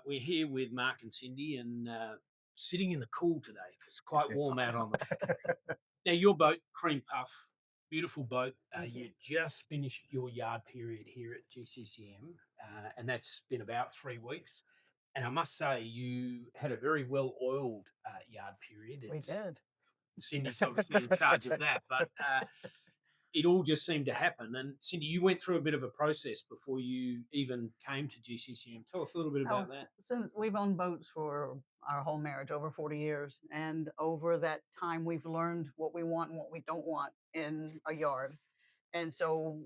we're here with Mark and Cindy and sitting in the cool today. It's quite warm out on the. Now, your boat, Cream Puff, beautiful boat. You just finished your yard period here at GCCM, and that's been about 3 weeks. And I must say, you had a very well-oiled yard period. We did. Cindy's obviously in charge of that, but it all just seemed to happen. And Cindy, you went through a bit of a process before you even came to GCCM. Tell us a little bit about that. Since we've owned boats for our whole marriage, over 40 years, and over that time we've learned what we want and what we don't want in a yard. And so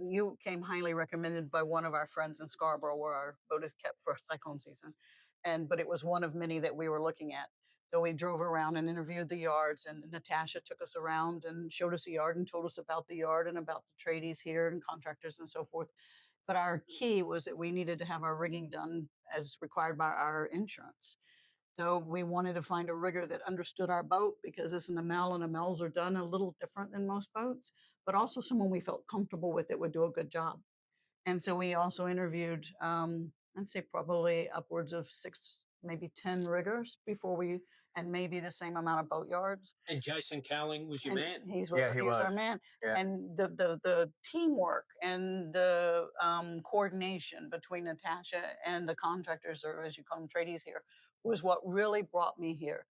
you came highly recommended by one of our friends in Scarborough, where our boat is kept for cyclone season. But it was one of many that we were looking at. So we drove around and interviewed the yards, and Natasha took us around and showed us a yard and told us about the yard and about the tradies here and contractors and so forth. But our key was that we needed to have our rigging done as required by our insurance. So we wanted to find a rigger that understood our boat, because it's an Amel, and Amels are done a little different than most boats, but also someone we felt comfortable with that would do a good job. And so we also interviewed, I'd say probably upwards of 6, maybe 10 riggers before we, and maybe the same amount of boat yards. And Jason Cowling was your man. He was our man. Yeah. And the teamwork and the coordination between Natasha and the contractors, or as you call them, tradies here, was what really brought me here.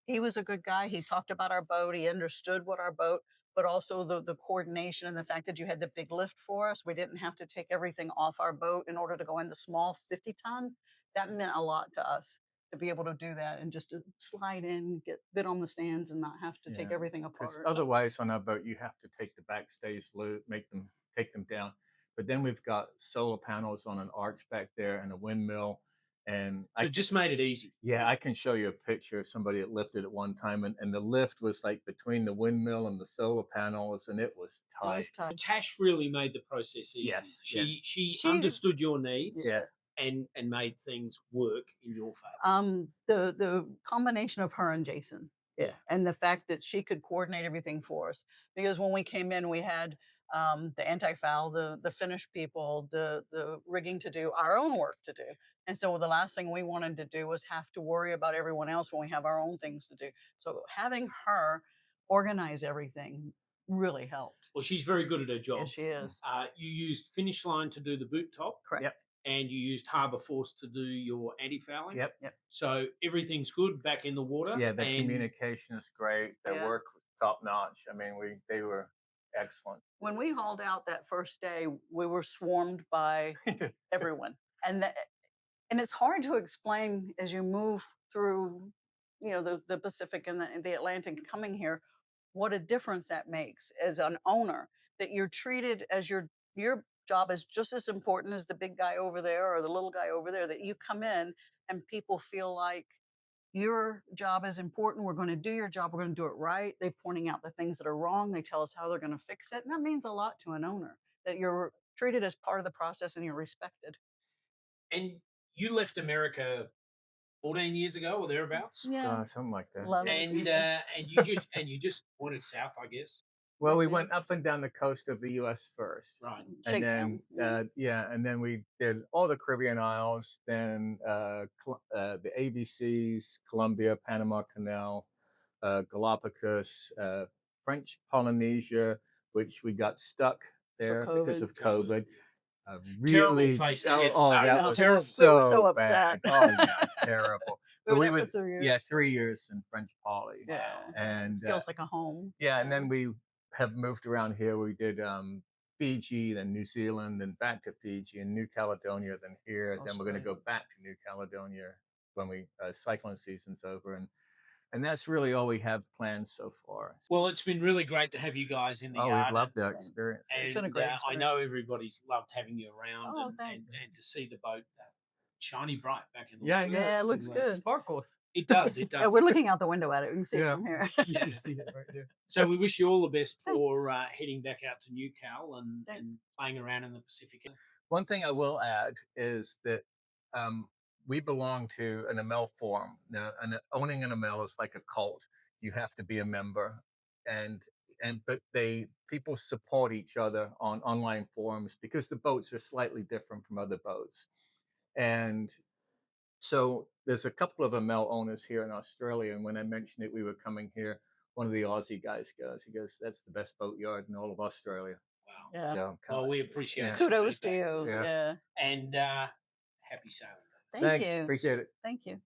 He was a good guy. He talked about our boat. He understood what our boat, but also the coordination and the fact that you had the big lift for us. We didn't have to take everything off our boat in order to go in the small 50-ton. That meant a lot to us, to be able to do that and just to slide in, get bit on the stands, and not have to take everything apart. Otherwise, on our boat, you have to take the backstays loose, take them down. But then we've got solar panels on an arch back there and a windmill. And it just made it easy. Yeah, I can show you a picture of somebody that lifted at one time, and the lift was like between the windmill and the solar panels, and it was tight. Tash really made the process easy. Yes, she understood your needs. Yes. And made things work in your favor. The combination of her and Jason, and the fact that she could coordinate everything for us. Because when we came in, we had the anti-foul, the finish people, the rigging to do, our own work to do. And so the last thing we wanted to do was have to worry about everyone else when we have our own things to do. So having her organize everything really helped. Well, she's very good at her job. Yes, she is. You used Finish Line to do the boot top. Correct. Yep. And you used Harbourforce to do your anti-fouling. Yep. So everything's good back in the water. Yeah, the communication is great. Their work was top notch. I mean, they were excellent. When we hauled out that first day, we were swarmed by everyone, and it's hard to explain as you move through, the Pacific and the Atlantic, coming here, what a difference that makes as an owner, that you're treated as your job is just as important as the big guy over there or the little guy over there, that you come in and people feel like your job is important. We're going to do your job. We're going to do it right. They're pointing out the things that are wrong. They tell us how they're going to fix it. And that means a lot to an owner, that you're treated as part of the process and you're respected. And you left America 14 years ago or thereabouts? Yeah. Something like that. And you just pointed south, I guess. Well, we went up and down the coast of the U.S. first, right? And then, and then we did all the Caribbean Isles, then the ABCs, Colombia, Panama Canal, Galapagos, French Polynesia, which we got stuck there because of COVID. Really, place to get. That was terrible. so bad. Oh, yeah, terrible. we were 3 years. 3 years in French Poly. Yeah, and it feels like a home. Yeah, and then we have moved around here. We did Fiji, then New Zealand, then back to Fiji and New Caledonia, then here. Then we're going to go back to New Caledonia when cyclone season's over, and that's really all we have planned so far. Well, it's been really great to have you guys in the yard. We've loved the experience. And, it's been a great experience. I know everybody's loved having you around and to see the boat shiny bright back in the water. Yeah, it looks good. Sparkles. It does. Yeah, we're looking out the window at it. You can see it from here. You can see that right there. So we wish you all the best for heading back out to New Cal and playing around in the Pacific. One thing I will add is that we belong to an Amel forum. Now, owning an Amel is like a cult. You have to be a member, but people support each other on online forums because the boats are slightly different from other boats. And so there's a couple of Amel owners here in Australia, and when I mentioned it, we were coming here. One of the Aussie guys goes, he goes, "That's the best boatyard in all of Australia." Wow. Yeah. So I'm Well, kinda we appreciate yeah. that Kudos to feedback. you. Yeah. Yeah. And happy sailing. Thank Thanks, you. appreciate it. Thank you.